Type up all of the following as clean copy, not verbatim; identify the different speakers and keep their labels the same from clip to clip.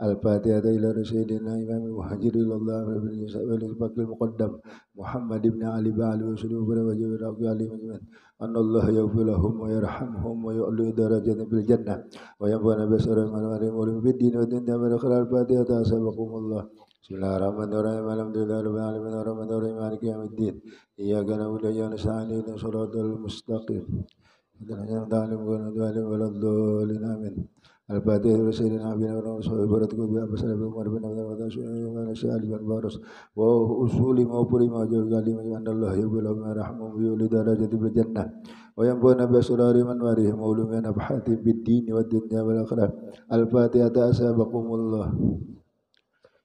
Speaker 1: Al-Fatihah ila Sayyidina Imam Muhajirin Allah wal Bakil Muqaddam Muhammad ibn Ali ba'ali wa sallu wa wajib raqi ali majman anna Allah yaghfir lahum wa yarhamhum wa yu'li darajatan fil jannah wa yanfa'una bi sirri man wa bid din wa dunya wa akhirah. Al-Fatihah tasabaqumullah. Bismillahirrahmanirrahim. Alhamdulillahirabbil alamin arrahmanirrahim maliki yaumiddin. Iyyaka na'budu wa iyyaka nasta'in ihdinas siratal mustaqim. Ihdinas siratal mustaqim. Amin. Al-Fatihah wa sayyidina Nabi wa sallallahu alaihi wa sallam Umar bin Abdul Aziz wa Syahid bin Baros wa usuli maupuri majul kalim Allah ya bila rahmu bi uli darajati bil jannah wa yanbuna bi asrari man warihim ulumina nafhati bid din wa dunya wal akhirah. Al-Fatihah tasabaqumullah.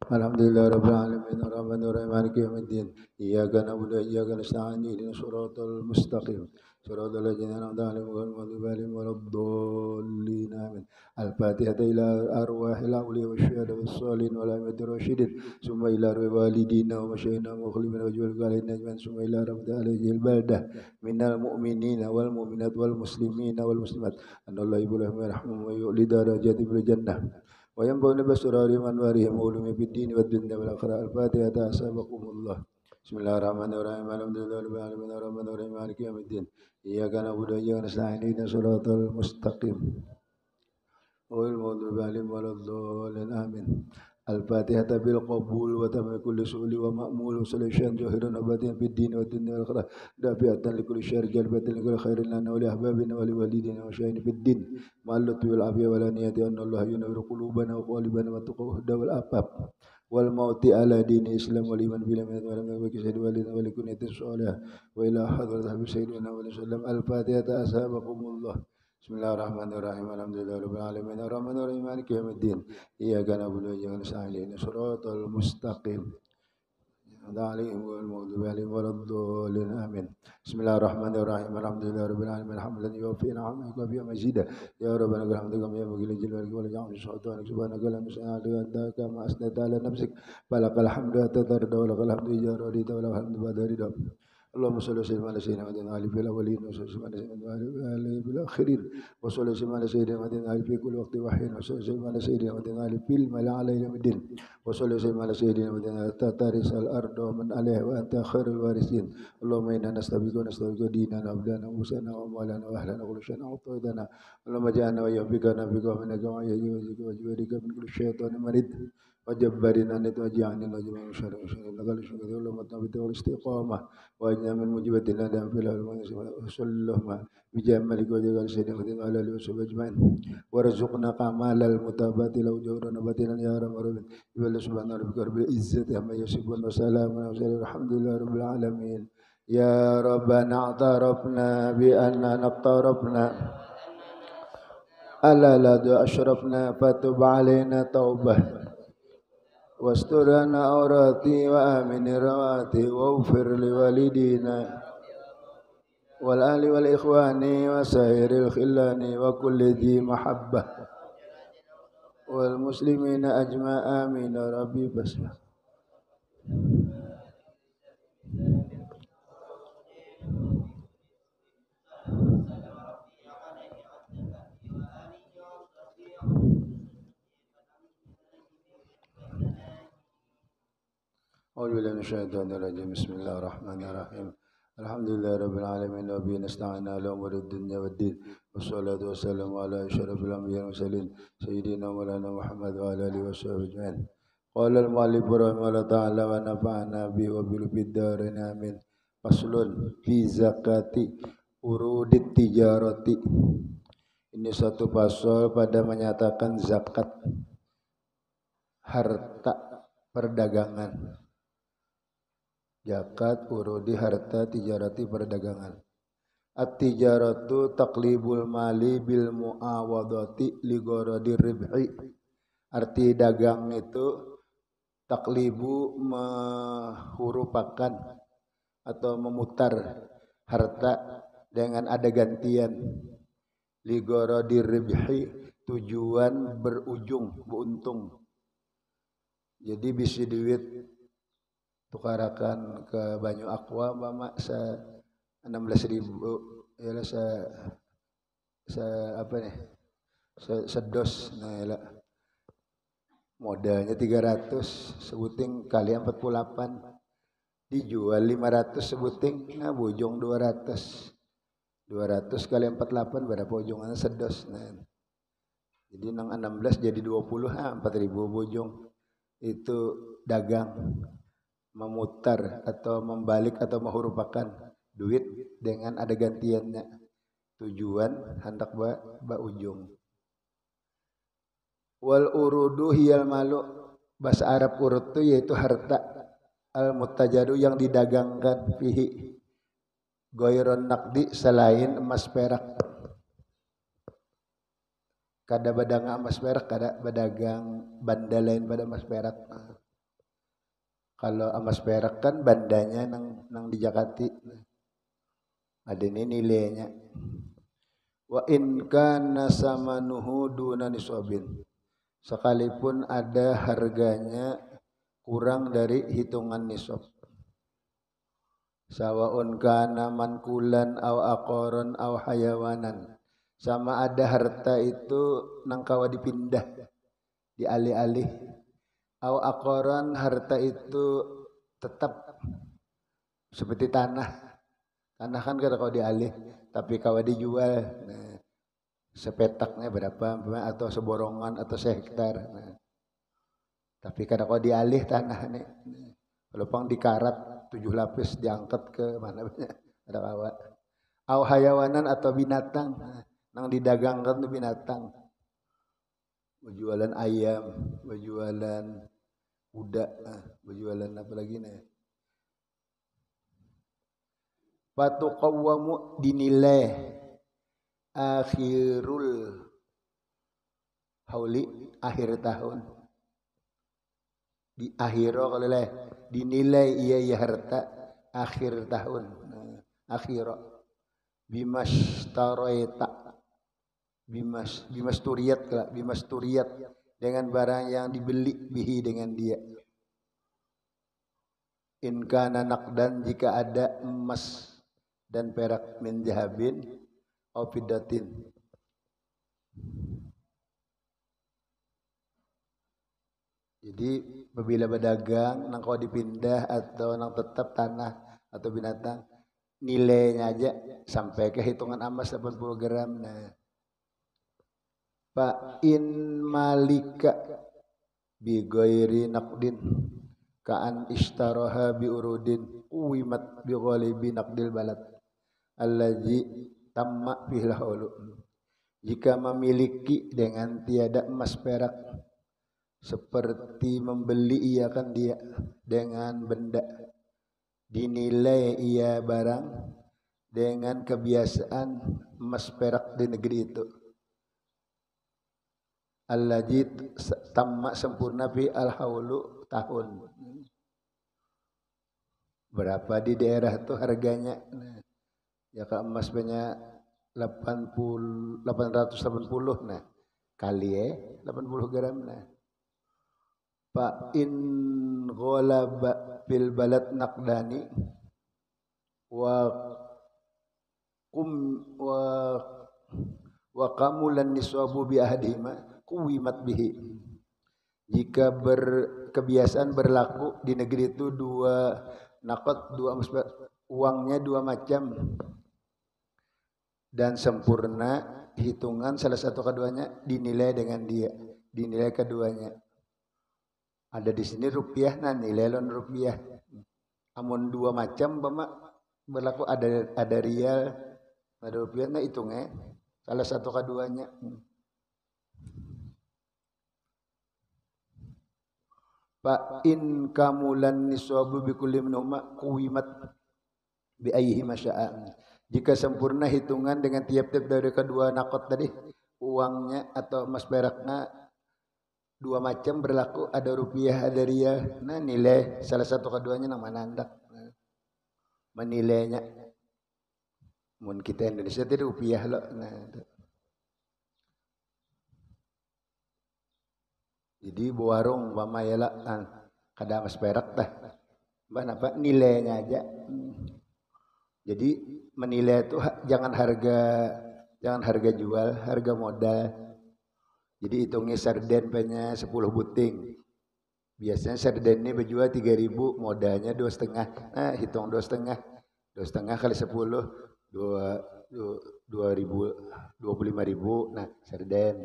Speaker 1: Alhamdulillah rabbil alamin arrahmanir rahim maliki yaumiddin. Iyyaka na'budu wa iyyaka nasta'in ihdinas siratal mustaqim siratal ladzina an'amta 'alaihim ghairil maghdubi 'alaihim waladdallin. Amin. Al-Fatihah ila arwahil awliya wasyuhada wassalihin wal a'immatir rasyidin summa ila walidina wa masyayikhina wa khulina wa jawal alaina ajmain summa ila rabbil alaihil baldah minal mu'minina wal mu'minat wal muslimina wal muslimat anallahu yuhibbu wa yarhamu wa yu'li darajati bil jannah wa yanba'una basrari man warihim ulumi bid din wad dunya wal akhirah. Al-Fatihah tasabaqumullah. Bismillahirrahmanirrahim. Alhamdulillahirabbil alamin arrahmanir rahim maliki yaumiddin. Iyyaka na'budu wa iyyaka nasta'in ihdinas siratal mustaqim ghairil maghdubi 'alaihim waladdallin. Amin. Al-Fatihah bil qabul wa tamam kulli su'li wa ma'mul wa solution zahiran abadiyan fid din wa dunya wal akhirah. Dafi'atan li kulli syarri jalbatan li kulli khairin lana wa li ahbabina wa li walidina wa syai'in fid din ma'allatu wal afiyah wa la niyati anna Allah yunawwiru qulubana wa qalibana wa tuqawda wal afaf wal mauti ala dini islam wal iman bil amin wa lam yakun sayyid walidina wa likun salih wa ila hadrat habib sayyidina wa sallam. Al-Fatihah tasabaqumullah. Bismillahirrahmanirrahim. Alhamdulillahirabbil alamin arrahmanirrahim maliki yaumiddin. Iyyaka na'budu wa iyyaka nasta'in ihdinas siratal mustaqim alaihim wal maghdubi alaihim waladdallin. Amin. Bismillahirrahmanirrahim. Alhamdulillahirabbil alamin hamdan yuwaffi ni'amahu wa mazida. Ya rabbana alhamduka kama yanbaghi li jalali wa li jam'i sultanik subhanaka la ilaha illa anta kama asnata ala nafsik falakal hamdu hatta tarda wa lakal hamdu idza radita wa lakal hamdu ba'da ridha. Allahumma shalli ala sayyidina Muhammadin wa ali fil awwalin wa salli ala sayyidina wa ali fil akhirin wa salli ala sayyidina Muhammadin wa ali fi kulli waqtin wa hin wa salli ala sayyidina Muhammadin wa ali fil mala'ala yawmiddin wa salli ala sayyidina Muhammadin hatta tarisal ardu wa man 'alaiha wa anta khairul warisin. Allahumma inna nastaghfiruka dinana wa abdana wa musana wa mawlana wa ahlana kullu shay'in a'taytana. Allahumma ja'alna wa yabbika nabika wa minaka wa yajibuka wa jiwarika min kulli syaitanir marid وجبرنا أن توجعني النجم من شر لقال شكر الله مطلب الاستقامة وأجنا من مجيبة الندم في الألوان وصلى اللهم بجمالك وجلال سيدنا وعلى آله وصحبه أجمعين ورزقنا كمال المتابعة لو جورنا باطنا يا رب العالمين. يقول سبحان ربك رب العزة عما يصفون وسلام على المرسلين والحمد لله رب العالمين. يا ربنا اعترفنا بأننا اقترفنا ألا لا أشرفنا فتب علينا توبة واسترنا عوراتي وآمن رواتي واغفر لوالدينا والأهل والإخوان وسائر الخلان وكل ذي محبة والمسلمين أجمع آمين ربي بسمه. أعوذ بالله من الشيطان الرجيم. بسم الله الرحمن الرحيم. الحمد لله رب العالمين وبه نستعين على أمور الدنيا والدين والصلاة والسلام على أشرف الأنبياء والمرسلين سيدنا مولانا محمد وعلى آله وصحبه أجمعين. قال المؤلف رحمه الله تعالى ونفعنا به وبه الدارين آمين. فصل في زكاة urudit tijarati. Ini satu pasal pada menyatakan zakat harta perdagangan. Zakat urudi harta tijarati perdagangan. At-tijaratu taqlibul mali bil muawadati li gharadi ribhi. Arti dagang itu taklibu menghurupakan atau memutar harta dengan ada gantian. Li gharadi ribhi, tujuan berujung, beruntung. Jadi bisi duit tukarakan ke Banyu Aqua mama 16.000 ya lah apa nih sedos nah ya modalnya 300 sebuting kali 48 dijual 500 sebuting, nah bojong 200 kali 48 berapa bojongan sedos. Nah, jadi nang 16 jadi 20, 4.000 bojong. Itu dagang memutar atau membalik atau mehurufakan duit dengan ada gantiannya. Tujuan hendak ba ujung. Wal urudu hiyal malu, bahasa Arab urut itu yaitu harta, al mutajadu yang didagangkan, fihi goiron nakdi selain emas perak. Kada badang emas perak, kada badagang banda lain pada emas perak. Kalau emas perak kan bandanya nang di Jakati. Ada ini nilainya. Wa in kana samanuhu duna nisabin. Sekalipun ada harganya kurang dari hitungan nisab. Sawaun kana mankulan aw aqaran aw hayawanan. Sama ada harta itu nang kawa dipindah, dialih-alih. Aw aqaran, harta itu tetap seperti tanah. Tanah kan kada kau dialih, tapi kawa dijual. Nah, sepetaknya berapa atau seborongan atau sehektar. Nah, tapi kada kau dialih tanah nih. Kalau pang dikarat 7 lapis diangkat ke mana banyak ada kawa. Au hayawanan atau binatang. Nah, nang didagangkan itu binatang. Berjualan ayam, berjualan kuda, berjualan apa lagi nih? Fatuqawwamu, dinilai akhirul hauli, akhir tahun. Di akhiro kalau leh dinilai iya harta akhir tahun. Akhiro bimastarayta, bimas turiyat dengan barang yang dibeli bihi dengan dia. In kana naqdan, jika ada emas dan perak, min jahabin au fiddatin. Jadi apabila berdagang nang kau dipindah atau nang tetap tanah atau binatang, nilainya aja sampai ke hitungan emas 80 gram. Nah, fa in malika bi ghairi naqdin ka'an ishtaraha bi urudin uwimat bi ghalibi naqdil balad allazi tamma fil haulu. Jika memiliki dengan tiada emas perak, seperti membeli ia kan dia dengan benda, dinilai ia barang dengan kebiasaan emas perak di negeri itu. Allazi tamma, sempurna, fi al haulu, tahun. Berapa di daerah itu harganya? Nah, ya kalau emas banyak 880, nah kali 80 gram. Nah, fa in ghalaba fil balad naqdani wa kamulan niswabu bi ahdihima kuwimat bihi. Jika berkebiasaan berlaku di negeri itu dua nakot, dua uangnya dua macam dan sempurna hitungan salah satu keduanya, dinilai dengan dia, dinilai keduanya. Ada di sini rupiah, nah nilai lon rupiah. Amun dua macam berlaku, ada rial, ada rupiah, nah hitungnya salah satu keduanya. Fa in kamulan niswabu bi kulli minhuma kuwimat bi ayyihi masya'a. Jika sempurna hitungan dengan tiap-tiap dari kedua nakot tadi, uangnya atau emas peraknya dua macam berlaku, ada rupiah, ada rial. Nah, nilai salah satu keduanya nama nandak. Menilainya. Mun kita Indonesia itu rupiah loh. Nah, jadi warung pamayala kada emas perak dah. Apa nilainya aja. Jadi menilai itu jangan harga jual, harga modal. Jadi hitungnya sarden punya 10 buting. Biasanya sarden ini berjual 3.000, modalnya 2,5. Nah, hitung 2,5. 2,5 kali 10, 2.000, 25.000. Nah, sarden.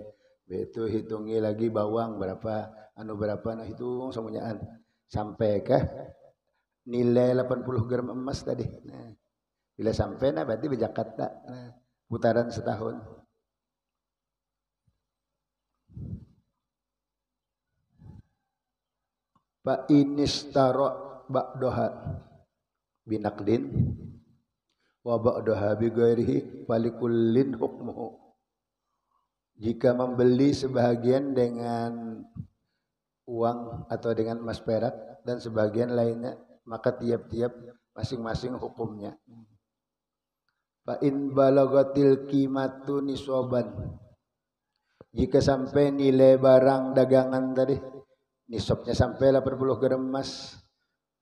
Speaker 1: Itu hitungi lagi bawang berapa, berapa, nah hitung semuanya. Sampai kah nilai 80 gram emas tadi. Nah, bila sampai nah berarti berzakat tak. Nah, putaran setahun. Fa inistara ba'daha binaqdin wa ba'daha bi ghairihi falikullin hukmuhu. Jika membeli sebahagian dengan uang atau dengan emas perak dan sebagian lainnya, maka tiap-tiap masing-masing hukumnya. Fa in balagatil qimatu nisaban. Jika sampai nilai barang dagangan tadi nisabnya sampai 80 gram emas,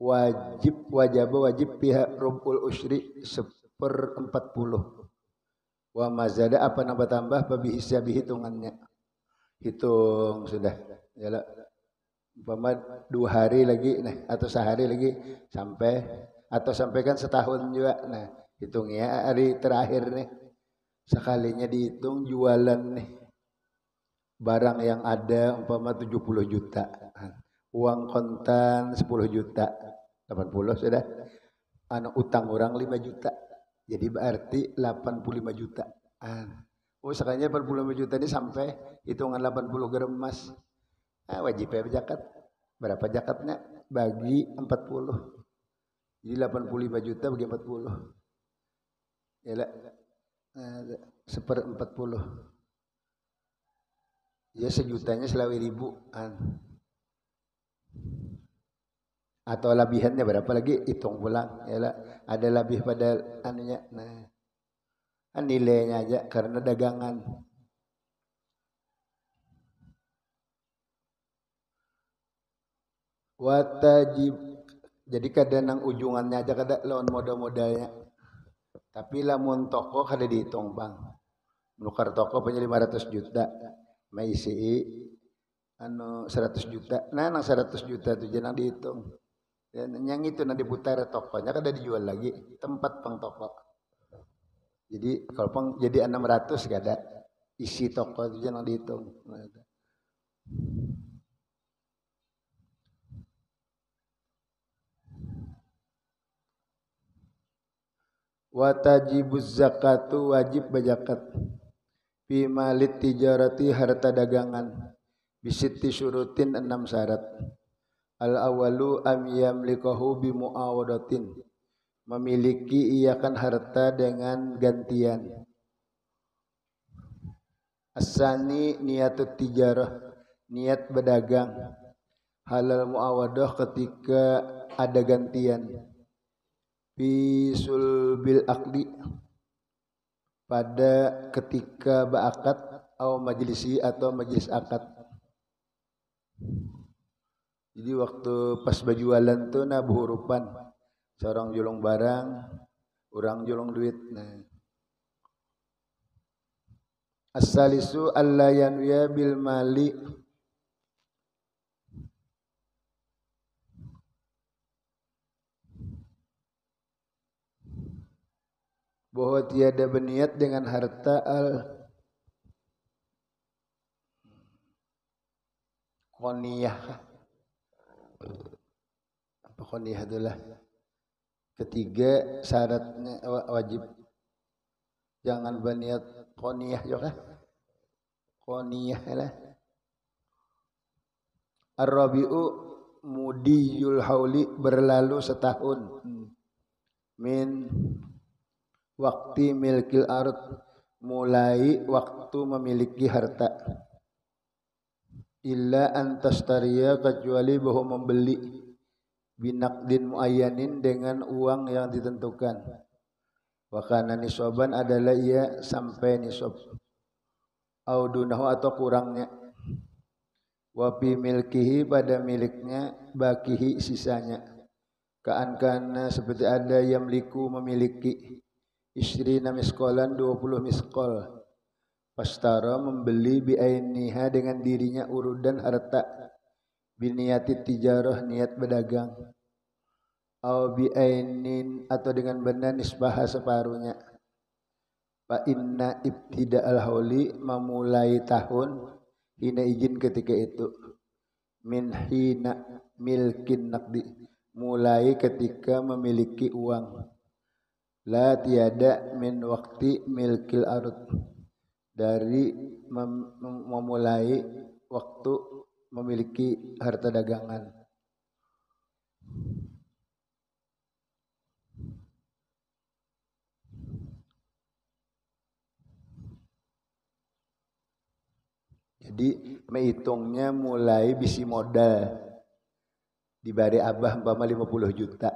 Speaker 1: wajib pihak rubul usyri 1/40. Wa mazada apa nambah tambah babi hisabi hitungannya. Hitung sudah. Ya, umpama 2 hari lagi nah atau sehari lagi sampai atau sampaikan setahun juga. Nah, hitungnya hari terakhir nih. Sekalinya dihitung jualan nih. Barang yang ada umpama 70 juta. Uang kontan 10 juta. 80 sudah. Utang orang 5 juta. Jadi berarti 85 juta. Sekalinya 85 juta ini sampai hitungan 80 gram emas. Wajib zakat. Berapa zakatnya? Bagi 40. Jadi 85 juta bagi 40. Ya, 1/40. Ya sejutanya 1.000. Atau lebihannya berapa lagi hitung pulang. Ya, ada lebih pada anunya. Nah, nilainya aja karena dagangan. Watajib. Jadi kadang ujungannya aja kada lawan modal-modalnya. Tapi lamun toko kada dihitung bang. Menukar toko punya 500 juta. Maisi 100 juta. Nah, nang 100 juta itu jangan dihitung. Dan yang itu nanti diputar tokonya kada dijual lagi. Tempat pang toko. Jadi kalau pang jadi 600 kada isi toko itu jangan dihitung. Watajibuz zakatu wajib berzakat fi malit tijarati harta dagangan bisitti syurutin 6 syarat. Al awalu am yamlikahu bi muawadatin, memiliki iakan harta dengan gantian. Asani niatut tijarah, niat berdagang. Halal muawadah ketika ada gantian. Bisul bil akdi, pada ketika ba'akad atau majlisi atau majlis akad. Jadi waktu pas berjualan tuh buhurupan, seorang julung barang, orang julung duit. Nah, as-salisu alla yanwiya bil mali, bahwa tiada berniat dengan harta al-qaniyah. Apa qaniyah itulah? Ketiga syaratnya wajib jangan berniat qaniyah juga. Qaniyah lah. Ar-rabi'u mudiyul hauli, berlalu setahun. Min waktu milkil ard, mulai waktu memiliki harta. Illa antastariya, kecuali bahwa membeli binaqdin muayyanin, dengan uang yang ditentukan. Wa kana nisaban, adalah ia sampai nisab. Au dunahu, atau kurangnya. Wa fi milkihi, pada miliknya, bakihi, sisanya. Ka'an kana, seperti ada yamliku, memiliki. Isrina miskolan, 20 miskol. Pastara membeli bi'ainiha dengan dirinya urudan harta, biniyati tijarah niat berdagang, au bi'ainin atau dengan benda nisbah separuhnya. Fa inna ibtida'al hauli memulai tahun hina izin ketika itu, min hina milkin naqdi mulai ketika memiliki uang, la tiada min waktu milkil arud dari memulai waktu memiliki harta dagangan. Jadi menghitungnya mulai bisi modal dibari abah umpama 50 juta.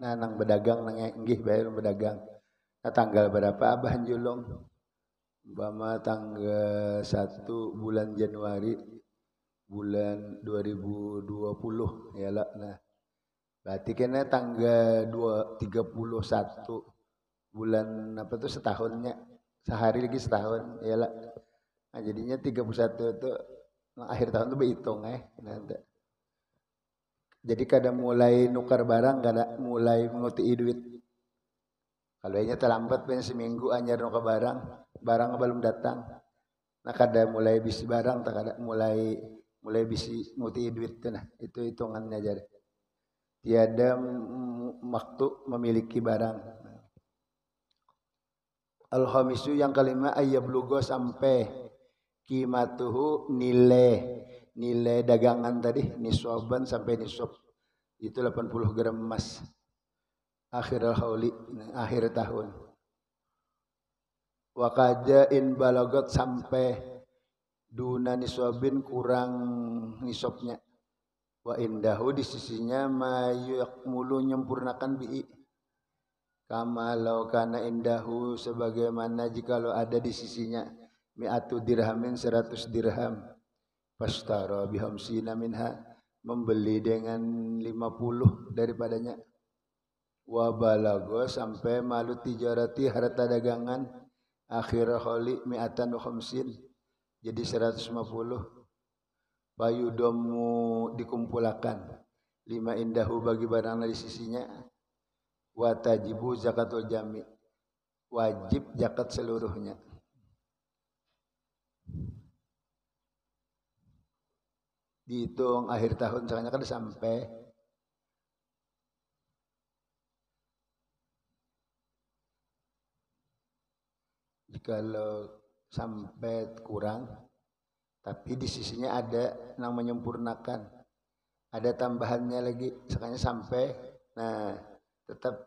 Speaker 1: Nah nang berdagang nang enggih bayar berdagang. Nah tanggal berapa abah julung? Umpama tanggal 1 bulan Januari bulan 2020 ya lah. Nah berarti kena tanggal 31 bulan apa tuh setahunnya, sehari lagi setahun ya lah. Nah jadinya 31 itu akhir tahun itu berhitung nanti. Jadi kada mulai nukar barang, kada mulai menguti duit. Kalau ini terlambat punya seminggu anyar nukar barang belum datang. Nah kada mulai bisi barang, tak kada mulai bisi menguti duit tuh. Nah itu hitungannya jadi. Tiada waktu memiliki barang. Al-khamisu yang kelima ayyablugo sampai qimatuhu nilai dagangan tadi niswaban sampai nisab itu 80 gram emas akhir hauli akhir tahun. Wa in balagot sampai duna niswabin kurang nisabnya. Wa indahu di sisinya mayakmulu nyempurnakan bi'i. Kama law kana indahu sebagaimana jikalau ada di sisinya mi'atu dirhamin 100 dirham. Pastara bihamsina minha membeli dengan 50 daripadanya. Wa balago sampai malu tijarati harta dagangan akhir khali mi'atan wa khamsin jadi 150. Bayudomu dikumpulkan lima indahu bagi barang di sisinya. Wa tajibu zakatul jami wajib zakat seluruhnya. Dihitung akhir tahun soalnya kan sampai jikalau sampai kurang tapi di sisinya ada yang menyempurnakan, ada tambahannya lagi sekalinya sampai, nah tetap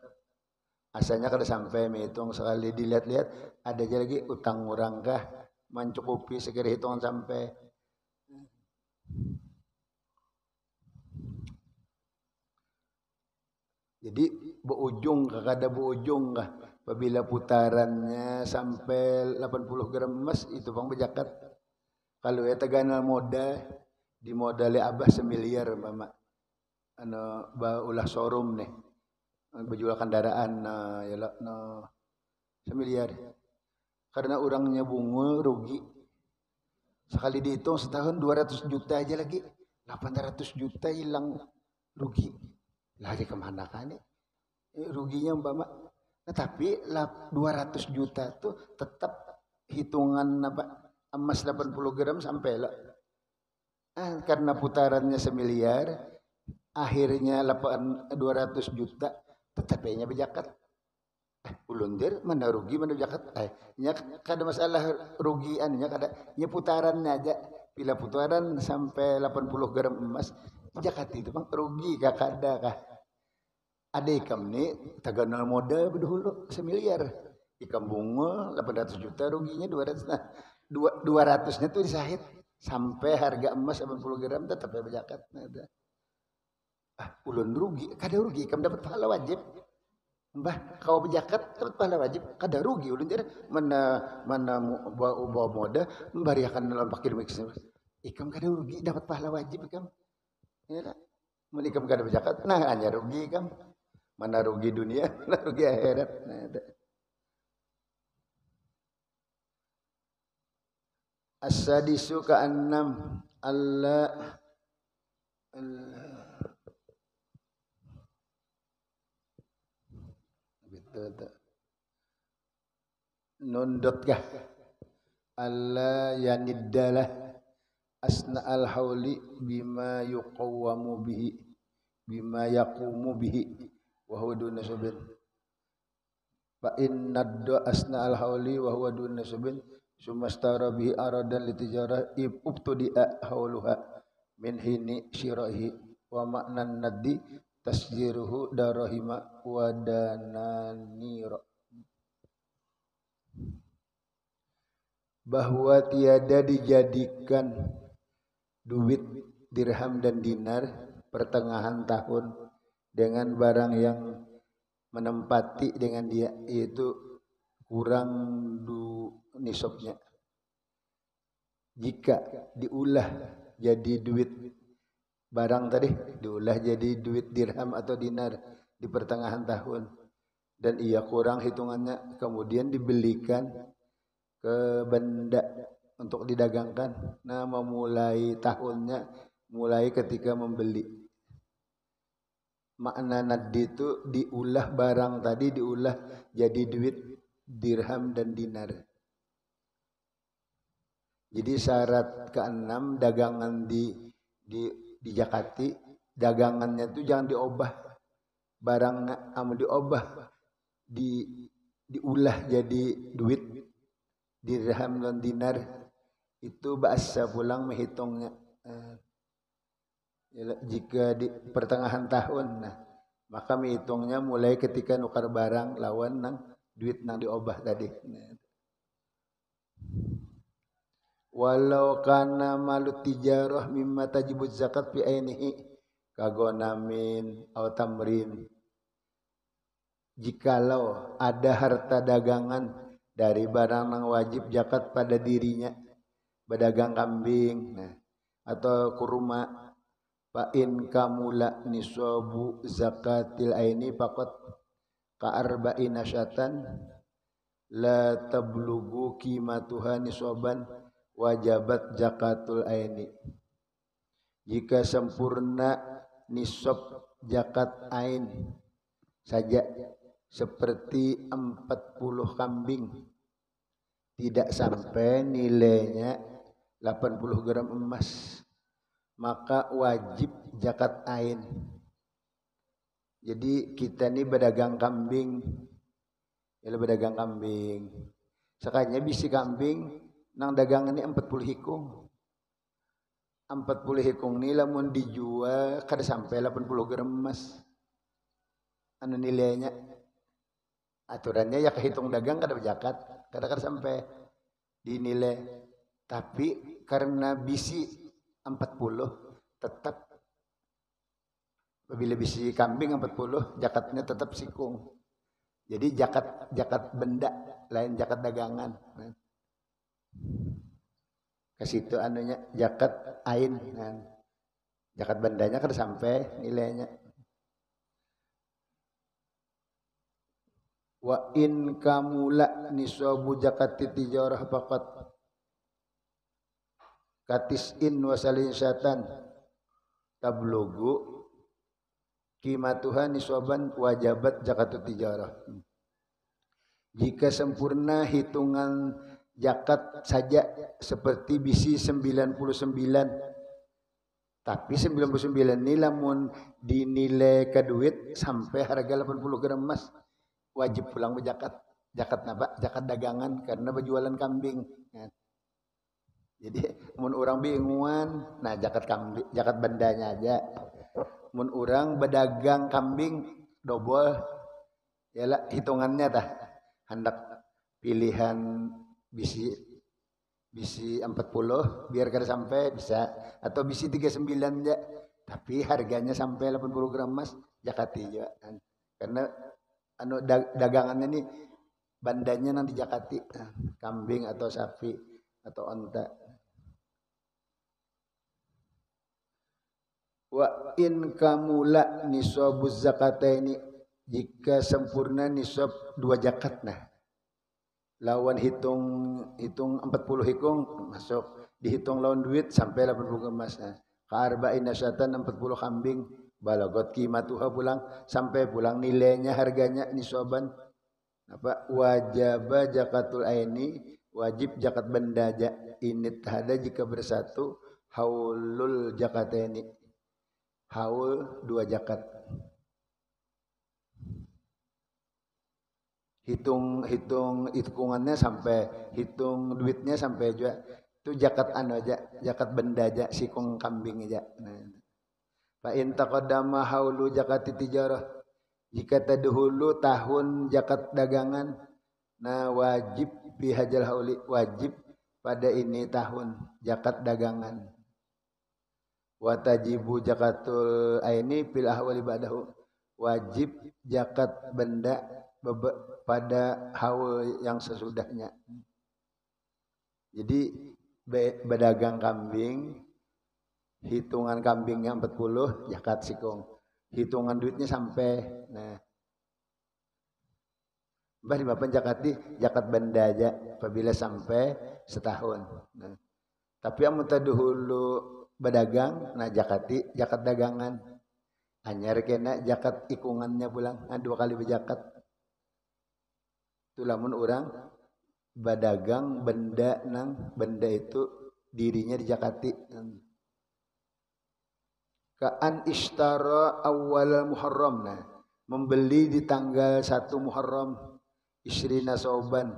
Speaker 1: asalnya kada sampai menghitung sekali dilihat-lihat ada aja lagi utang orang kah mencukupi sekira hitungan sampai. Jadi berujung kah kada berujung kah apabila putarannya sampai 80 gram emas itu bang berzakat. Kalau ya teganal modal di modali abah semiliar mama ulah showroom nih berjual kendaraan ya lah semiliar karena orangnya bunga rugi sekali dihitung setahun 200 juta aja lagi 800 juta hilang rugi. Lari kemana kan nih? Ruginya umpama. Nah, tapi 200 juta tuh tetap hitungan apa emas 80 gram sampai lah. Karena putarannya semiliar, akhirnya 200 juta tetapnya berzakat. Ulundir mana rugi mana zakat. Nya kada masalah rugiannya kada. Nya putarannya aja. Bila putaran sampai 80 gram emas, zakat itu bang rugi kah kada kah? Ada ikam nih taganal modal dulu semiliar. Ikam bunga 800 juta ruginya 200. Nah, 200-nya tuh disahid sampai harga emas 80 gram tetap berzakat. Nah, ulun rugi, kada rugi ikam dapat pahala wajib. Mbah kau berzakat dapat pahala wajib, kada rugi ulun jadi mana bawa modal membariakan dalam pakir mix. Ikam kada rugi dapat pahala wajib ikam. Ya, menikam kada berzakat, nah hanya rugi ikam. Mana rugi dunia, mana rugi akhirat. Nah, As-sadisu ka'annam Allah nundut kah alla yaniddalah asna al hauli bima yuqawwamu bihi bima yaqumu bihi wa huwa dun nasabin fa inna asna al hauli wa huwa dun nasabin sumastara bihi aradan litijara ibtudi'a hauluha min hini syirahi wa maknan naddi tasjiruhu darahima wa dananira bahwa tiada dijadikan duit dirham dan dinar pertengahan tahun dengan barang yang menempati dengan dia yaitu kurang nisabnya. Jika diulah jadi duit barang tadi diulah jadi duit dirham atau dinar di pertengahan tahun dan ia kurang hitungannya kemudian dibelikan ke benda untuk didagangkan. Nah, memulai tahunnya mulai ketika membeli. Makna naddi itu diulah barang tadi diulah jadi duit dirham dan dinar. Jadi syarat keenam dagangan di Jakati dagangannya itu jangan diubah barang diubah diulah jadi duit dirham dan dinar itu bahasa pulang menghitungnya jika di pertengahan tahun nah maka menghitungnya mulai ketika nukar barang lawan nang duit nang diobah tadi walau kana malut tijarah mimma tajibuz zakat fi ainihi kagonamin atau tamrin jikalau ada harta dagangan dari barang yang wajib zakat pada dirinya berdagang kambing atau kurma fa in kamula nisabu zakatil aini faqat ka arba'ina syatan la tablughu qimatuha nisaban wajabat zakatul aini jika sempurna nisab zakat ain saja seperti 40 kambing tidak sampai nilainya 80 gram emas maka wajib zakat ain. Jadi kita ini berdagang kambing berdagang kambing sekalinya bisi kambing nang dagangan ini 40 hikung 40 hikung ini lamun dijual kada sampai 80 gram emas anu nilainya aturannya ya kehitung dagang kada berzakat kada sampai dinilai tapi karena bisi 40 tetap bila bisi kambing 40 zakatnya tetap sikung jadi zakat benda lain zakat dagangan ke situ anunya zakat ain zakat bendanya kada sampai nilainya wa in kamula nisabu zakati tijarah faqat katis'in wa salisatan tablugu qimatuha nisaban wajabat zakatut tijarah jika sempurna hitungan zakat saja seperti bisi 99 tapi 99 ini lamun dinilai ke duit sampai harga 80 gram emas wajib pulang berzakat apa zakat dagangan karena berjualan kambing jadi mun orang bingungan nah zakat kambing zakat bendanya aja mun orang berdagang kambing double yalah hitungannya tah hendak pilihan bisi 40 biar kada sampai bisa atau bisi 39 aja tapi harganya sampai 80 gram emas zakati juga karena anu dagangannya nih bandanya nanti zakati kambing atau sapi atau onta wa in kamula nisabuz zakataini jika sempurna nisab dua zakat nah lawan hitung 40 hikung masuk, dihitung lawan duit sampai 80 emas. Ka arba'ina syatan 40 kambing, balagot qimatuha pulang sampai pulang nilainya harganya nisaban. Apa wajaba zakatul aini, wajib zakat benda ini ada jika bersatu haulul zakataini, haul 2 zakat. Hitungannya sampai hitung duitnya sampai juga itu zakat aja, zakat benda aja, sikung kambing aja. Fa in taqaddama haulu zakati tijarah, jika terdahulu tahun zakat dagangan, nah wajib bihajal hauli, wajib pada ini tahun zakat dagangan. Wa tajibu zakatul aini fil ahwali ba'dahu, wajib zakat benda pada haul yang sesudahnya. Jadi berdagang kambing, hitungan kambingnya 40 zakat sikung, hitungan duitnya sampai nah mbah di bapak zakati zakat benda aja apabila sampai setahun. Nah, tapi amun dahulu berdagang nah zakati zakat dagangan anyar kena zakat ikungannya pulang, nah 2 kali berzakat. Itu lamun orang berdagang benda nang benda itu dirinya dijakati. Ka'an ishtara awal Muharram, nah membeli di tanggal 1 Muharram, isrina sauban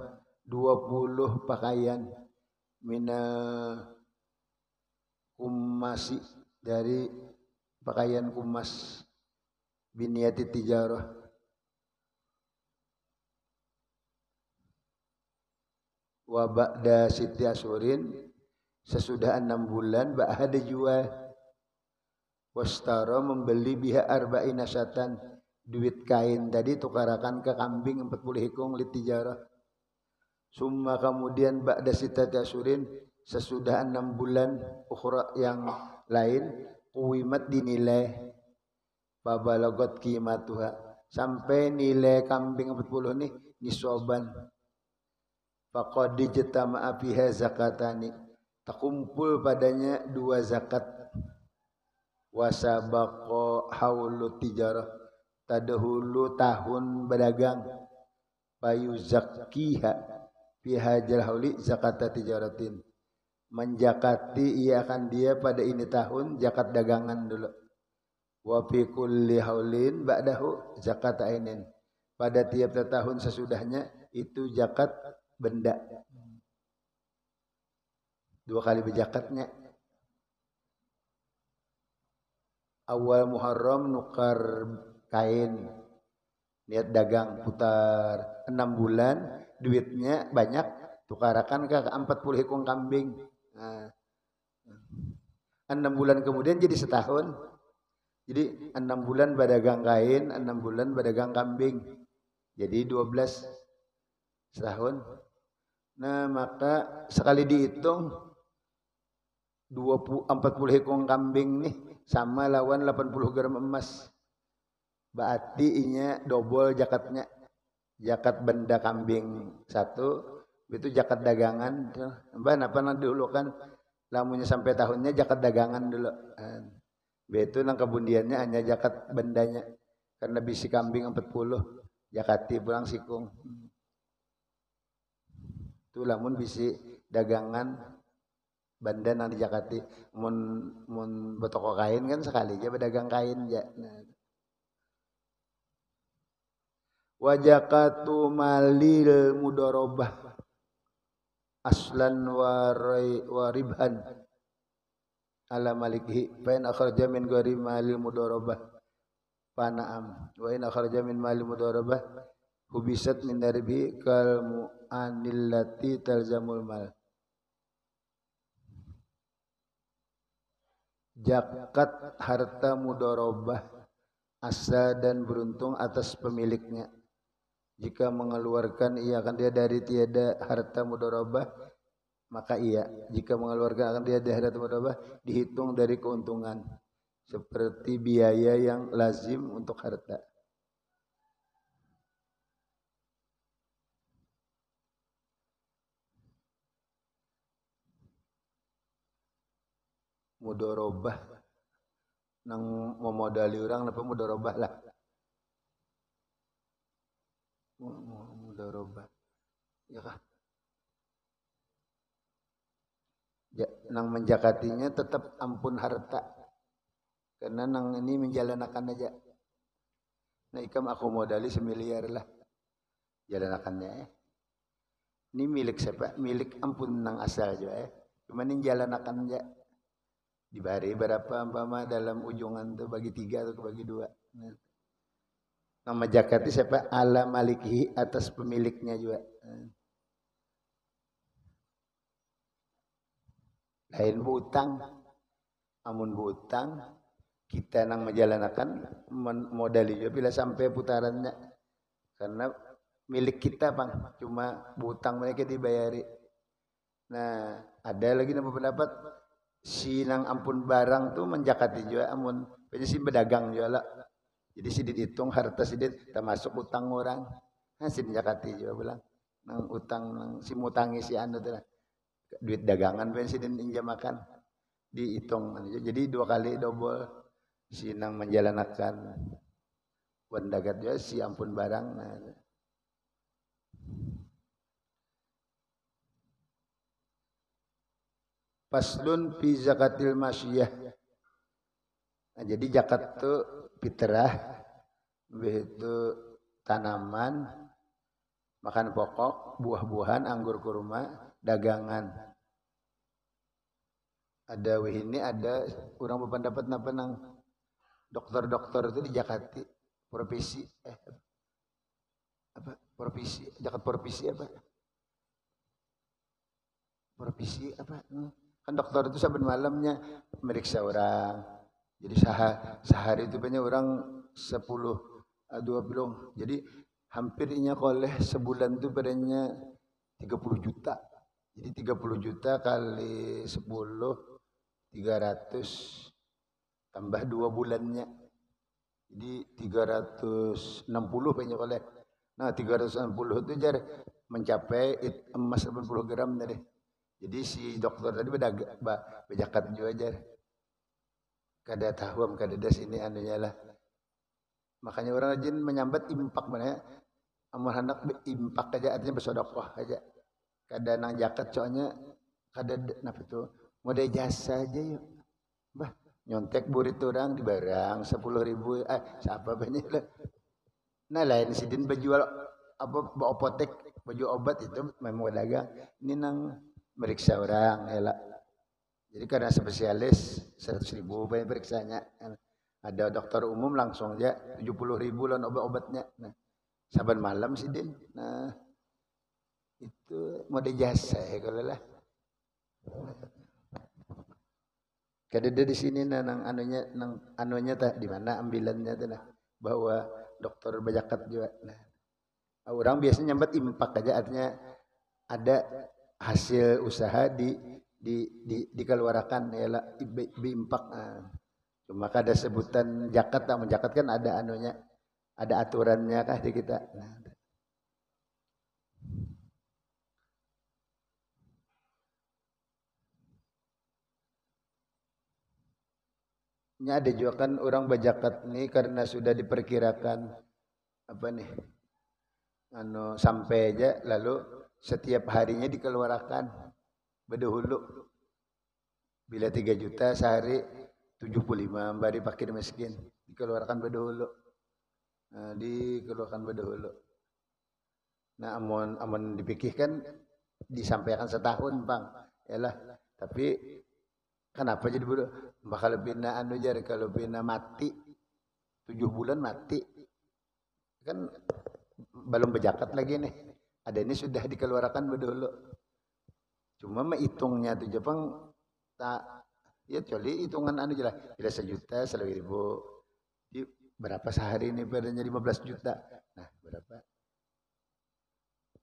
Speaker 1: 20 pakaian, mina kumasi dari pakaian kumas, biniyati tijarah, wa ba'da siti asyurin, sesudah 6 bulan ba'da jual, wastara membeli biha arba'ina syatan, duit kain tadi tukarakan ke kambing 40 hikung litijarah. Summa kemudian ba'da sitati asyurin, sesudah 6 bulan ukhra yang lain, kuwimat dinilai, babalagot qimatuha, sampai nilai kambing 40 ini nisoban. Faqad dijtama'a fiha zakatani, terkumpul padanya 2 zakat. Wasabaqa haulu tijarah, tadahulu tahun berdagang, payu zakkiha fiha jal hauli zakata tijaratin, menjakati ia akan dia pada ini tahun zakat dagangan dulu. Wa fi kulli haulin ba'dahu zakat ainin, pada tiap tahun sesudahnya itu zakat benda. 2 kali berjakatnya. Awal Muharram nukar kain, niat dagang putar 6 bulan, duitnya banyak, tukarakan ke 40 hikung kambing. Nah, 6 bulan kemudian jadi setahun. Jadi 6 bulan berdagang kain, 6 bulan berdagang kambing, jadi 12 setahun. Nah maka sekali dihitung 40 hikung kambing nih sama lawan 80 gram emas, berarti inya double zakatnya. Zakat benda kambing 1, itu zakat dagangan. Mbak napa dulu kan lamunnya sampai tahunnya zakat dagangan dulu. Betul nang kebundiannya hanya zakat bendanya, karena bisi kambing 40 zakati pulang sikung. Itu lamun bisi dagangan benda nang dijakati, mun betoko kain kan sekali aja berdagang kain ya. Nah. Wa zakatu malil mudharabah aslan wa ribhan ala malikihi, fa in akhraja min ghairi malil mudharabah pana'am, wa in akhraja min malil mudharabah hubisat min darbi kal mu'anillati talzamul mal. Zakat harta mudharabah asal dan beruntung atas pemiliknya. Jika mengeluarkan ia akan dia dari tiada harta mudharabah, maka ia jika mengeluarkan akan dia dari harta mudharabah dihitung dari keuntungan, seperti biaya yang lazim untuk harta. mudorobah nang memodali orang apa mudorobah lah. Mudorobah. Ya kah? Ya, nang menjakatinya tetap ampun harta. Karena nang ini menjalanakan aja. Nah ikam aku modali semiliar lah. Jalanakannya. Ini milik siapa? Milik ampun nang asal aja. Cuman ini jalanakan aja. Dibari berapa umpama dalam ujungan tuh bagi 3 atau bagi 2. Nama jakati siapa? Ala malikihi atas pemiliknya juga. Lain hutang, amun hutang kita nang menjalanakan modali juga bila sampai putarannya karena milik kita bang, cuma hutang mereka dibayari. Nah ada lagi nama pendapat si nang ampun barang tuh menjakati juga amun punya si pedagang juga lah. Jadi si dihitung harta si termasuk utang orang. Nah si menjakati juga bilang nang utang nang si mutangi si anu tuh duit dagangan punya si injam makan dihitung. Jadi 2 kali double si nang menjalanakan wandagat juga si ampun barang. Nah, Faslun fi zakatil masyiyah. Nah, jadi zakat itu fitrah, itu tanaman, makan pokok, buah-buahan, anggur kurma, dagangan. Ada ini ada orang berpendapat apa nang dokter-dokter itu dijakati profesi apa profesi zakat profesi apa? Profesi apa? Kan dokter itu saben malamnya meriksa orang. Jadi sehari itu banyak orang 10-20. Jadi hampirnya oleh sebulan itu padanya 30 juta. Jadi 30 juta kali 10 300 tambah 2 bulannya. Jadi 360 banyak oleh. Nah 360 itu jar mencapai emas 80 gram tadi. Jadi si dokter tadi bejakat juga jar. Kada tahu kada das ini anunya lah. Makanya orang rajin menyambat impak mana ya. Amal hendak impak aja artinya bersedekah aja. Kada nang jakat soalnya kada napa itu modal jasa aja yuk. Bah nyontek burit orang di barang 10.000 siapa banyak lah. Nah lain sidin berjual apa apotek baju obat itu memang dagang. Ini nang meriksa orang elak. Jadi karena spesialis 100.000 banyak periksanya. Ada dokter umum langsung aja 70.000 lawan obat-obatnya. Nah, saban malam sih din. Nah, itu mode jasa ya kalau lah. Kadang di sini nang anunya tah di mana ambilannya tah bahwa dokter bajakat juga. Nah, orang biasanya nyambat impak aja artinya ada hasil usaha dikeluarkan ya lah impak. Cuma ada sebutan zakat, tak menjakat kan ada anunya, ada aturannya kah di kita. Nah, ini ada juga kan orang bajakat nih karena sudah diperkirakan apa nih, sampai aja lalu setiap harinya dikeluarkan bedahulu. Bila 3 juta sehari 75 bari fakir miskin dikeluarkan bedahulu. Nah, dikeluarkan bedahulu. Nah, amon dipikirkan disampaikan setahun, Bang. Yalah, tapi kenapa jadi bodoh? Bakal bina anu jar kalau bina mati 7 bulan mati. Kan belum berjakat lagi nih. Ada ini sudah dikeluarkan bedahulu. Cuma menghitungnya tuh Jepang tak ya kecuali hitungan anu jelas. Bila 1.000.000, 100.000. Berapa sehari ini padanya 15 juta. Nah, berapa?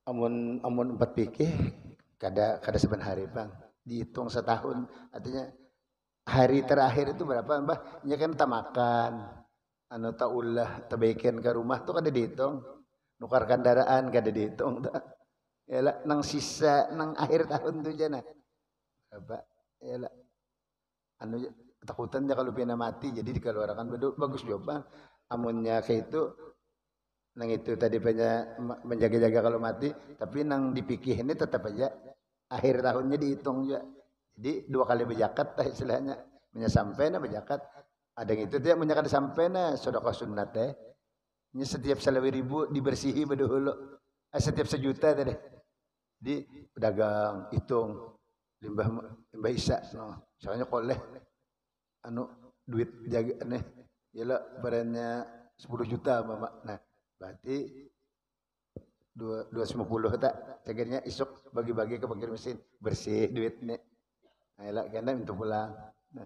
Speaker 1: Amun 4 pikir kada seben hari, Bang. Dihitung setahun. Artinya hari terakhir itu berapa, Mbah? Ya kan tak makan. Anu tak ulah, tak bikin ke rumah tuh kada dihitung. Nukar kendaraan kada dihitung tak. Yalah nang sisa nang akhir tahun tuh jana. Berapa? Yalah anu ketakutan dia kalau pina mati jadi dikeluarkan bagus juga amunnya kayak itu nang itu tadi banyak menjaga-jaga kalau mati tapi nang dipikir ini tetap aja akhir tahunnya dihitung juga jadi 2 kali berjakat istilahnya menyasampai na berjakat ada yang itu dia menyakat sampai na sedekah sunat ini setiap 1.000 dibersihi bedahulu setiap 1.000.000 tadi di pedagang hitung limbah isa no soalnya koleh anu duit jaga nih yalah badannya 10 juta mama nah berarti 250 tak cegahnya isuk bagi-bagi ke fakir miskin bersih duit nih nah yalah kena minta pulang nah,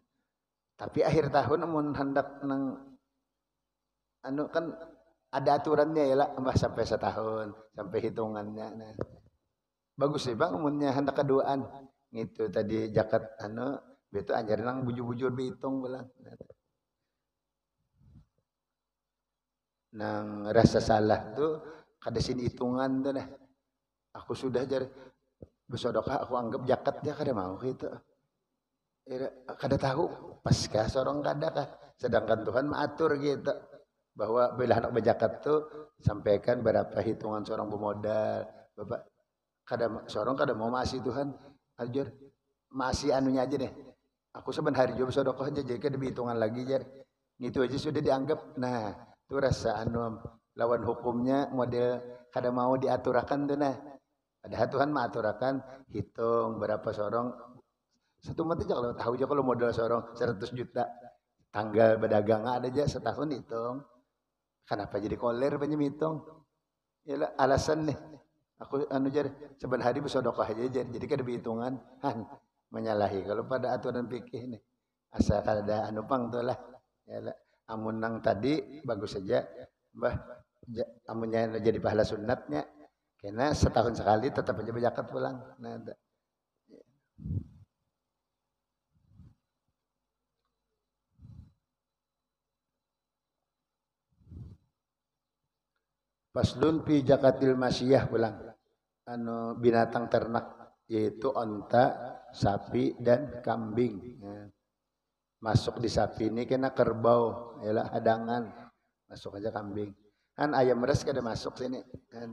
Speaker 1: tapi akhir tahun mun hendak nang anu kan ada aturannya yalah mbah sampai setahun sampai hitungannya nah bagus sih bang munnya hendak keduaan gitu tadi jakat anu beto anjar nang bujur-bujur dihitung belang nang rasa salah tuh kada sin hitungan tuh nah aku sudah jar besodokah aku anggap jakat dia kada mau gitu kada tahu paskah sorong kada kah sedangkan Tuhan mengatur gitu bahwa bila anak berjakat tuh sampaikan berapa hitungan seorang pemodal bapak kada sorong kada mau masih Tuhan ajar masih anunya aja deh aku sebenarnya juga sedekah aja jadi kada hitungan lagi jar gitu aja sudah dianggap nah itu rasa anu lawan hukumnya model kada mau diaturakan tuh nah padahal Tuhan mengaturakan hitung berapa sorong satu mati aja kalau tahu aja kalau modal sorong 100 juta tanggal berdagang ada aja setahun hitung kenapa jadi koler banyak hitung ya alasan nih aku anu jar sebenarnya bersedekah aja jadi kada hitungan menyalahi kalau pada aturan fikih nih asal ada anu pang tuh lah ya amun nang tadi bagus saja mbah amunnya jadi pahala sunatnya karena setahun sekali tetap aja berzakat pulang nah Faslun fi zakatil masyiyah pulang anu binatang ternak yaitu onta, sapi dan kambing ya. Masuk di sapi ini kena kerbau yalah hadangan masuk aja kambing kan ayam res kada masuk sini kan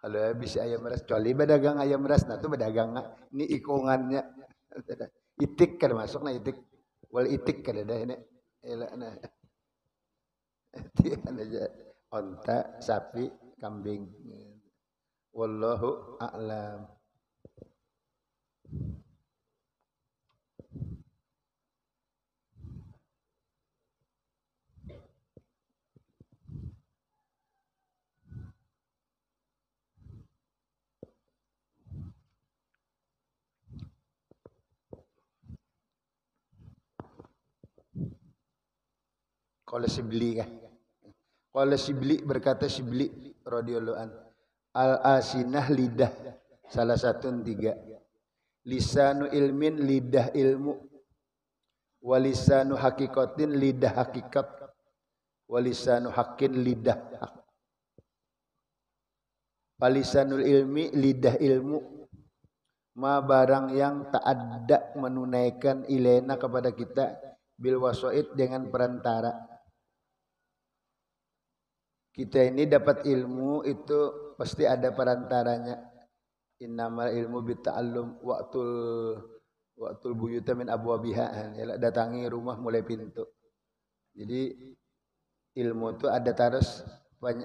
Speaker 1: kalau bisa ayam res kecuali berdagang ayam res nah itu berdagang ini ikungannya itik kada masuk nah itik wal itik kada ada ini yalah nah itu aja onta sapi kambing wallahu a'lam. Kalau Sibli kan. Kalau Sibli berkata Sibli radhiyallahu an. Al-asinah lidah salah satu 3. Lisanu ilmin lidah ilmu. Walisanu hakikatin lidah hakikat. Walisanu hakin lidah hak. Walisanul ilmi lidah ilmu. Ma barang yang tak ada menunaikan ilena kepada kita bil wasoid dengan perantara. Kita ini dapat ilmu itu pasti ada perantaranya. Innamal ilmu bita'allum waqtul buyuta min abwabiha. Datangi rumah mulai pintu. Jadi ilmu itu ada terus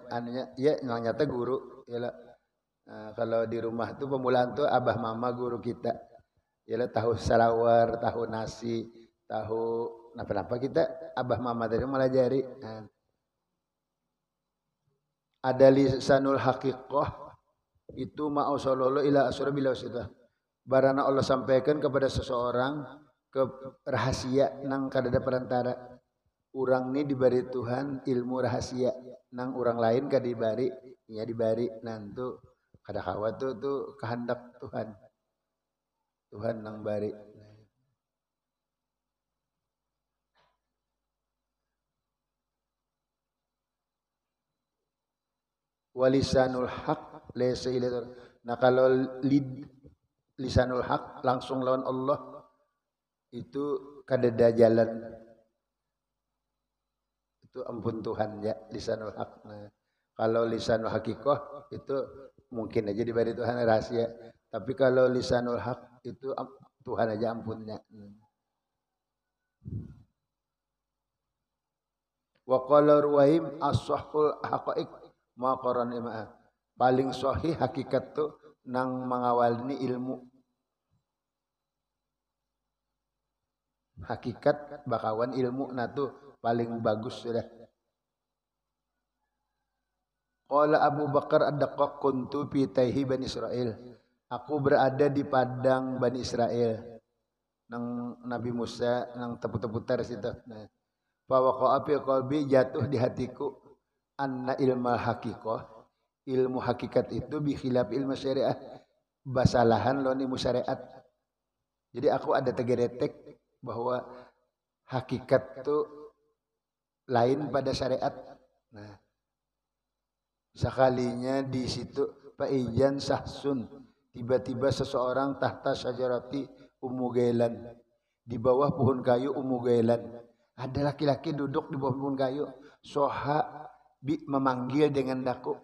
Speaker 1: anunya ya nyata guru ya kalau di rumah itu pemulaan tuh abah mama guru kita. Ya tahu salawar, tahu nasi, tahu apa kita abah mama dari melajari. Ada lisanul haqiqah itu ma'usallallahu ila asrabil wasitah. Barana Allah sampaikan kepada seseorang ke rahasia nang kadada perantara. Urang ini diberi Tuhan ilmu rahasia nang orang lain kada dibari, ya dibari nantu kada kawat tuh kehendak Tuhan. Tuhan nang bari. Walisanul haq laysa ilaih. Nah kalau lisanul haq langsung lawan Allah itu kadeda jalan itu ampun Tuhan ya lisanul haq. Nah, kalau lisanul hakikoh itu mungkin aja diberi Tuhan rahasia. Tapi kalau lisanul haq itu Tuhan aja ampunnya. Wa qala Ruwaim as-sahhul haqaiq ma qaran ima. Paling sahih hakikat tuh nang mengawalni ilmu. Hakikat bakawan ilmu nah tuh paling bagus sudah. Qala Abu Bakar ad-Daqqaq kuntu fi taihi Bani Israil. Aku berada di padang Bani Israel. Nang Nabi Musa nang tepu-teputar situ. Nah, fa waqa'a fi qalbi jatuh di hatiku anna ilmal haqiqah. Ilmu hakikat itu bi khilaf ilmu syariah. Basalahan loni musyariat. Jadi aku ada tegeretek bahwa hakikat itu lain pada syariat. Nah, sekalinya di situ faijan sahsun tiba-tiba seseorang tahta syajarati Ummu Gailan di bawah pohon kayu Ummu Gailan. Ada laki-laki duduk di bawah pohon kayu. Soha bi memanggil dengan daku.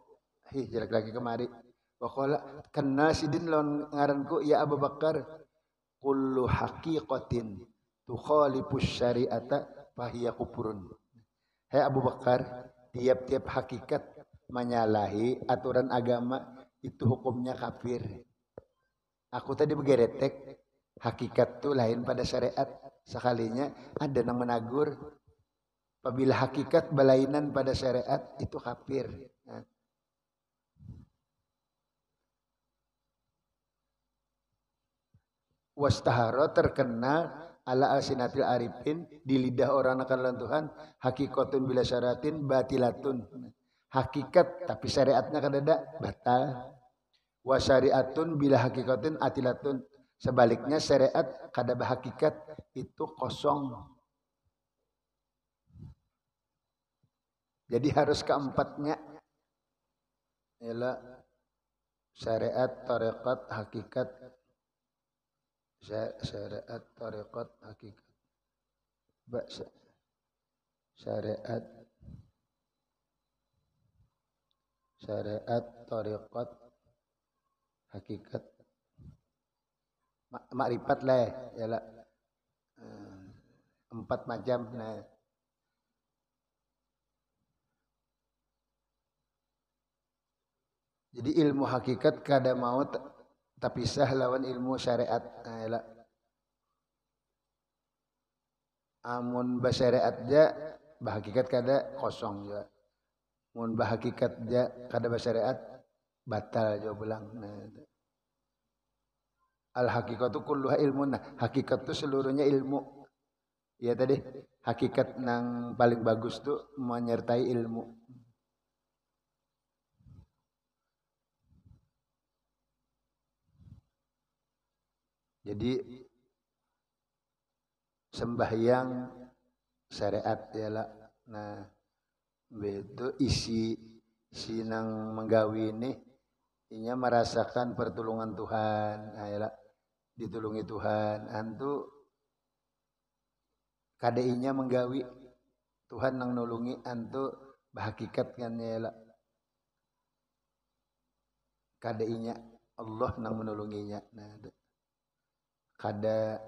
Speaker 1: Hei, laki-laki kemari. Waqala kenal sidin lawan ngaranku ya Abu Bakar. Kullu haqiqatin tukhalifus syari'ata fahiya kufrun. Hai Abu Bakar, tiap-tiap hakikat menyalahi aturan agama itu hukumnya kafir. Aku tadi begeretek hakikat itu lain pada syariat. Sekalinya ada yang menagur apabila hakikat belainan pada syariat itu kafir. Nah. Wastahara terkena ala alsinatil arifin di lidah orang akan Tuhan hakikatun bila syaratin batilatun. Hakikat tapi syariatnya kan ada batal. Wa syariatun bila hakikatin atilatun. Sebaliknya syariat kada hakikat itu kosong. Jadi harus keempatnya ialah syariat, tarekat, hakikat. Syariat, tarekat, hakikat. Syariat, tarekat, hakikat. Makrifat lah ialah 4 macam. Nah, jadi ilmu hakikat kada mau terpisah lawan ilmu syariat. Nah, ialah amun basyariat ja bahakikat kada kosong juga. Mun bahakikat ja kada basyariat batal jo pulang. Nah, al hakikatu kulluha ilmun. Nah, hakikat itu seluruhnya ilmu. Ya tadi hakikat yang paling bagus tuh menyertai ilmu. Jadi sembahyang syariat ialah nah itu isi sinang menggawi ini inya merasakan pertolongan Tuhan. Nah, ialah ditulungi Tuhan antu kadainya menggawi Tuhan nang nulungi antu bahakikat kan ialah kadainya Allah nang menulunginya. Nah, kada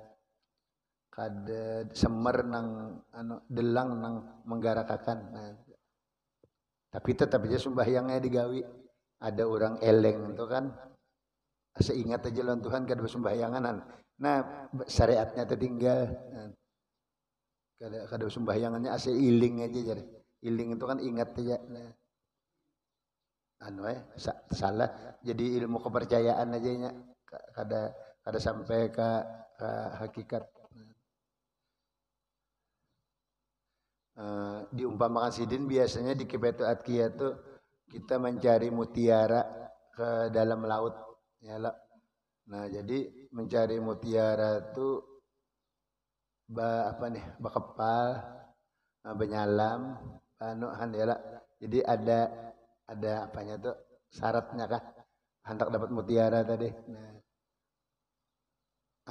Speaker 1: semer nang delang nang menggarakakan. Nah, tapi tetap aja sembahyangnya digawi. Ada orang eleng itu kan seingat aja lawan Tuhan kada sembahyanganan. Nah, syariatnya tertinggal. Nah, kada sembahyangannya ase iling aja jadi. Iling itu kan ingat aja. Nah, salah. Jadi ilmu kepercayaan aja nya kada sampai ke hakikat. Diumpamakan sidin biasanya di Kibetu Atkia tuh kita mencari mutiara ke dalam laut ya. Nah, jadi mencari mutiara tuh bakepal, benyalam, ya. Jadi ada apanya tuh syaratnya kah hendak dapat mutiara tadi. Nah,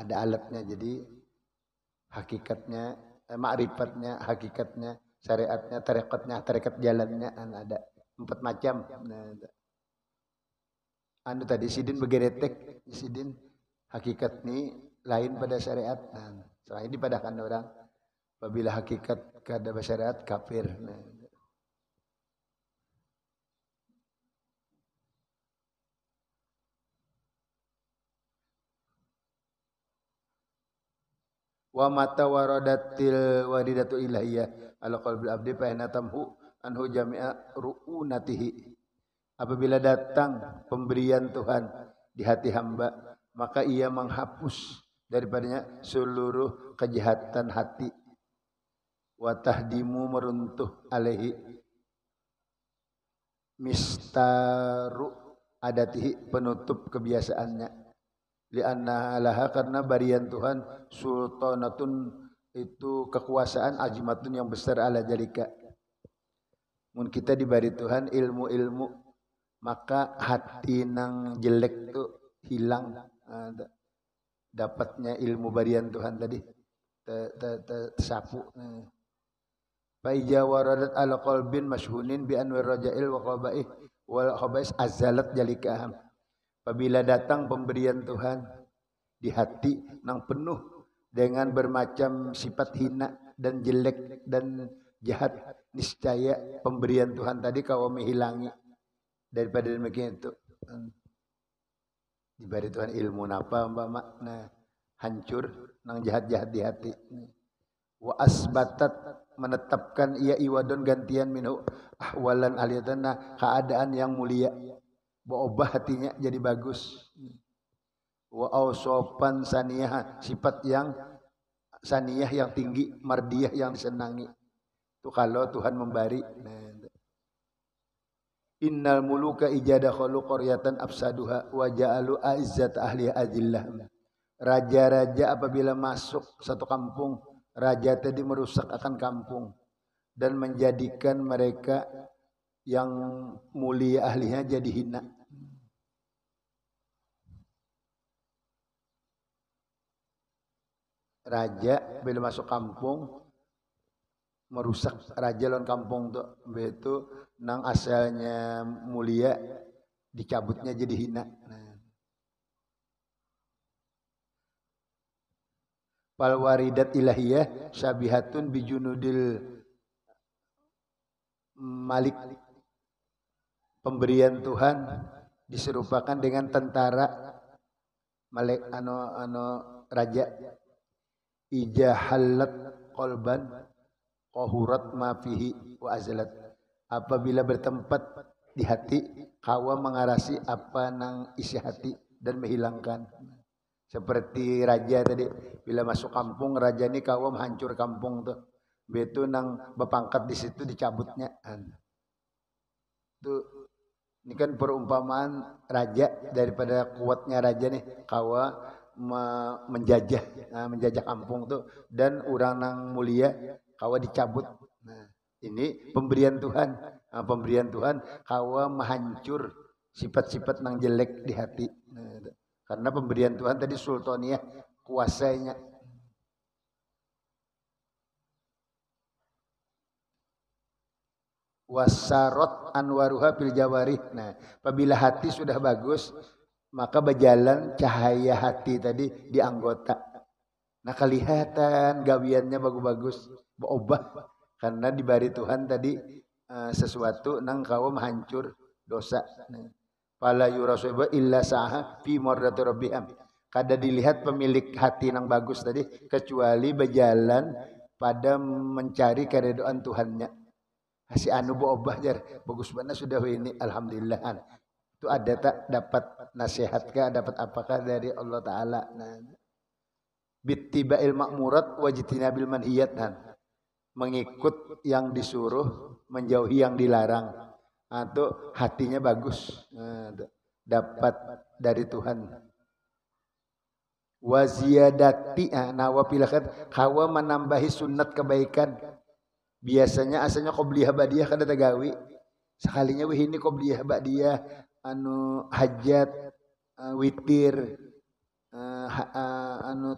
Speaker 1: ada alatnya jadi hakikatnya, ma'rifatnya, hakikatnya, syariatnya, tarekat jalannya ada 4 macam. Nah, anu tadi sidin begeretek, sidin hakikat ni lain pada syariat. Nah, soalnya dipadakan orang apabila hakikat kada syariat kafir. Nah, wa mata waradatil waridatu ilahiyah ala qalbil abdi fa tamhu anhu jami'a ru'unatihi. Apabila datang pemberian Tuhan di hati hamba, maka ia menghapus daripadanya seluruh kejahatan hati. Wa tahdimu meruntuh alaihi mistaru adatihi, penutup kebiasaannya. Li'anna laha, karena barian Tuhan sultanatun, itu kekuasaan ajimatun yang besar ala jalika. Mun kita dibari Tuhan ilmu-ilmu, maka hati nang jelek tu hilang. Dapatnya ilmu barian Tuhan tadi tersapu. Fa ija waradat ala qalbin mashhunin bi anwar rajail wa qabaih wal khabais azalat jalikaham. Apabila datang pemberian Tuhan di hati nang penuh dengan bermacam sifat hina dan jelek dan jahat, niscaya pemberian Tuhan tadi kau menghilangi daripada demikian itu. Diberi Tuhan ilmu napa umpama, nah hancur nang jahat-jahat di hati. Wa asbatat, menetapkan ia iwadon gantian minhu ahwalan aliyatana, keadaan yang mulia. Berubah hatinya jadi bagus. Wa ausopan saniyah, sifat yang saniyah yang tinggi, mardiyah yang disenangi. Itu kalau Tuhan memberi. Innal muluka ijada khalu qaryatan afsaduha wa ja'alu a'izzat ahliha adillah. Raja-raja apabila masuk satu kampung, raja tadi merusak akan kampung dan menjadikan mereka yang mulia ahlinya jadi hina. Raja bila masuk kampung merusak, raja lawan kampung tuh begitu nang asalnya mulia dicabutnya jadi hina. Fal waridat ilahiyah syabihatun bijunudil malik. Pemberian Tuhan diserupakan dengan tentara malik raja. Ija halat qalban qahurat ma fihi wa azalat. Apabila bertempat di hati, kawa mengarasi apa nang isi hati dan menghilangkan. Seperti raja tadi, bila masuk kampung, raja ini kawa menghancur kampung tuh. Betu nang berpangkat di situ dicabutnya. Itu ini kan perumpamaan raja, daripada kuatnya raja nih kawa menjajah kampung tuh, dan orang nang mulia kawa dicabut. Nah, ini pemberian Tuhan. Nah, pemberian Tuhan kawa menghancur sifat-sifat nang jelek di hati. Nah, karena pemberian Tuhan tadi sultaniyah, kuasanya. Wasarot anwaruha fil jawarih. Nah, apabila hati sudah bagus, maka berjalan cahaya hati tadi di anggota. Nah, kelihatan gawiannya bagus-bagus, berubah karena diberi Tuhan tadi sesuatu nang kaum hancur dosa. Fala yurasuba illa saha fi mardati rabbihim. Kada dilihat pemilik hati nang bagus tadi kecuali berjalan pada mencari keridhaan Tuhannya. Si anu berubah jar bagus banget sudah ini, alhamdulillah. Itu ada tak dapat nasihat kah, dapat apakah dari Allah Ta'ala? Nah, bittiba'il ma'murat wajtinabil manhiyat. Mengikut yang disuruh, menjauhi yang dilarang. Atau hatinya bagus. Nah, dapat dari Tuhan. Waziyadati, nawafilakat, kawa menambahi sunat kebaikan. Biasanya asalnya qobliyah ba'diyah kada tagawi. Sekalinya wih ini qobliyah ba'diyah, hajat, witir,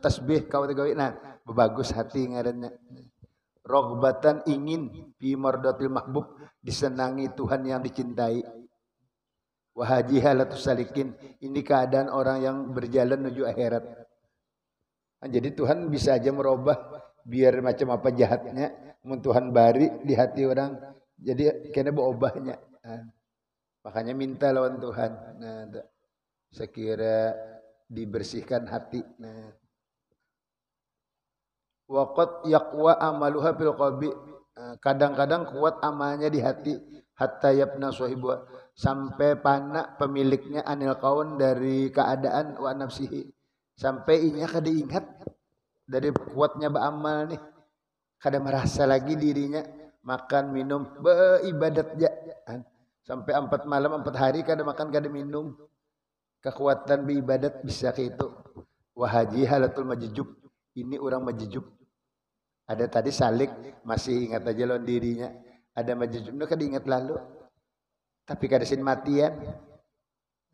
Speaker 1: tasbih kau tagawi. Nah, Bagus hati ngaranna. Rogbatan ingin fi mardatil mahbub, disenangi Tuhan yang dicintai. Wahaji halatus salikin, ini keadaan orang yang berjalan menuju akhirat. Nah, jadi Tuhan bisa aja merubah biar macam apa jahatnya, Tuhan bari di hati orang, jadi kena berubahnya. Nah, makanya minta lawan Tuhan. Nah, sekira dibersihkan hati. Nah, waqad yaqwa amaluha fil qalbi, kadang-kadang kuat amalnya di hati, hatta yabna sahibu, sampai panak pemiliknya anil kaun dari keadaan wa nafsihi, sampai inya kada ingat dari kuatnya beramal nih, kada merasa lagi dirinya makan minum beribadat ja, sampai 4 malam 4 hari kada makan kada minum, kekuatan beribadat bisa kayak itu. Wahaji halatul majjub, ini orang majjub. Ada tadi salik masih ingat aja lawan dirinya, ada majjub nu kada ingat lalu, tapi kada sin matian.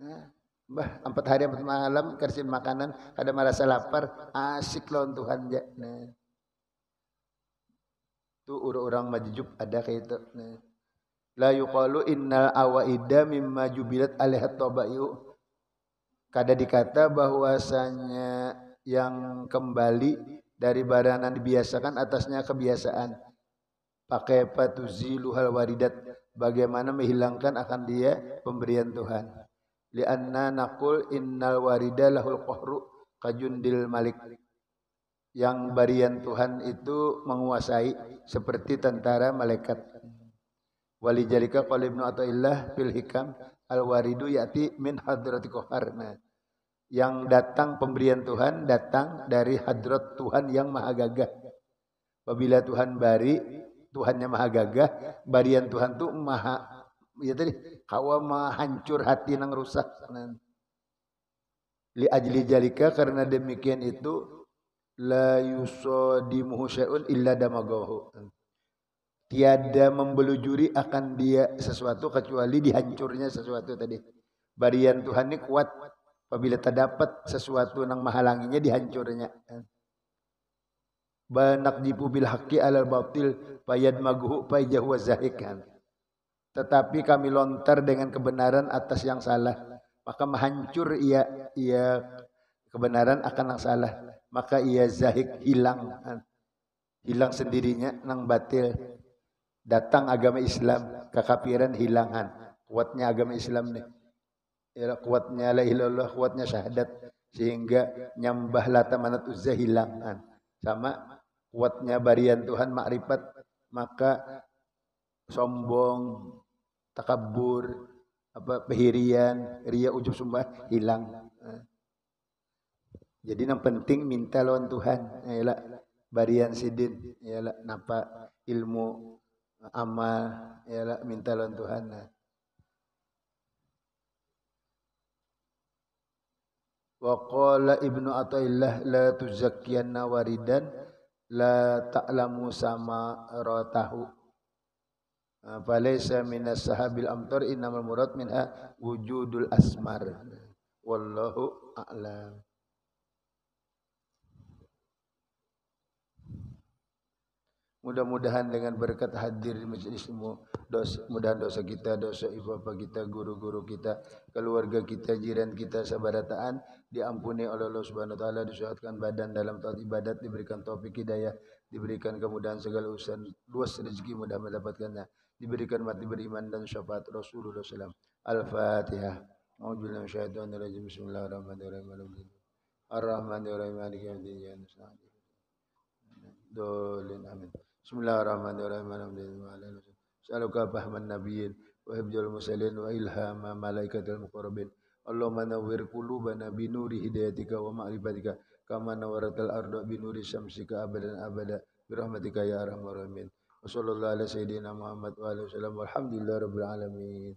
Speaker 1: Nah, 4 hari 4 malam kada sin makanan, kada merasa lapar, asik lawan Tuhan ja. Nah, tu orang majjub ada kayak itu. Nah, la yuqalu innal awaida mimma jubilat alaihat tabayu, kada dikata bahwasanya yang kembali dari barang yang dibiasakan atasnya kebiasaan. Pakai patuzilu hal waridat, bagaimana menghilangkan akan dia pemberian Tuhan. Lianna naqul innal warida lahul qahru kajundil malik, yang barian Tuhan itu menguasai seperti tentara malaikat. Walijalika qala Ibnu Athaillah fil hikam, al waridu yati min hadrati qahar. Nah, yang datang pemberian Tuhan datang dari hadrat Tuhan yang maha gagah. Apabila Tuhan bari, Tuhannya maha gagah, barian Tuhan tu maha, ya tadi kawa maha hancur hati nang rusak. Li ajli jalika, karena demikian itu, la yusadimuhu syai'un illa damagahu, tiada membelujuri akan dia sesuatu kecuali dihancurnya sesuatu tadi. Barian Tuhan ini kuat. Apabila terdapat sesuatu yang menghalanginya, dihancurnya. Banak jipu bil haqqi alal batil fayad maguhu fayahu zahikan. Tetapi kami lontar dengan kebenaran atas yang salah, maka menghancur ia kebenaran akan yang salah, maka ia zahik, hilang sendirinya nang batil. Datang agama Islam, kekafiran hilangan. Kuatnya agama Islam nih. Ya, kuatnya la ilaha illallah, kuatnya syahadat, sehingga nyambah Lata Manat Uzza hilang. Sama kuatnya barian Tuhan makrifat, maka sombong, takabur, pehirian, ria, ujub sumbah hilang. Jadi yang penting minta lawan Tuhan, yalah barian sidin, yalah napa ilmu amal, yalah minta lawan Tuhan. Wa qala Ibnu Athaillah la tuzakkiyanna waridan la ta'lamu sama ratahu, falaysa minas sahabil amtar, innamal murad minha wujudul asmar. Wallahu a'lam. Mudah-mudahan dengan berkat hadir di majelis ilmu, mudah dosa kita, dosa ibu bapa kita, guru-guru kita, keluarga kita, jiran kita, sabarataan diampuni oleh Allah Subhanahu wa taala, disehatkan badan dalam taat ibadat, diberikan taufik hidayah, diberikan kemudahan segala urusan, luas rezeki mudah mendapatkannya, diberikan mati beriman dan syafaat Rasulullah SAW. Al-Fatihah. A'udzubillahi minasyaitonir rajim. Bismillahirrahmanirrahim. Ar-Rahmanirrahim. Maliki yaumiddin. Dolin amin. Bismillahirrahmanirrahim. Alhamdulillah. Saluka fahman nabiyyin wa hibjul musallin wa ilhama malaikatil muqarrabin. Allahumma nawwir qulubana bi nuri hidayatika wa ma'rifatika kama nawwaratal arda bi nuri syamsika abadan abada bi rahmatika ya arhamar rahimin. Wa sallallahu ala sayyidina Muhammad wa alihi wasallam. Walhamdulillahirabbil alamin.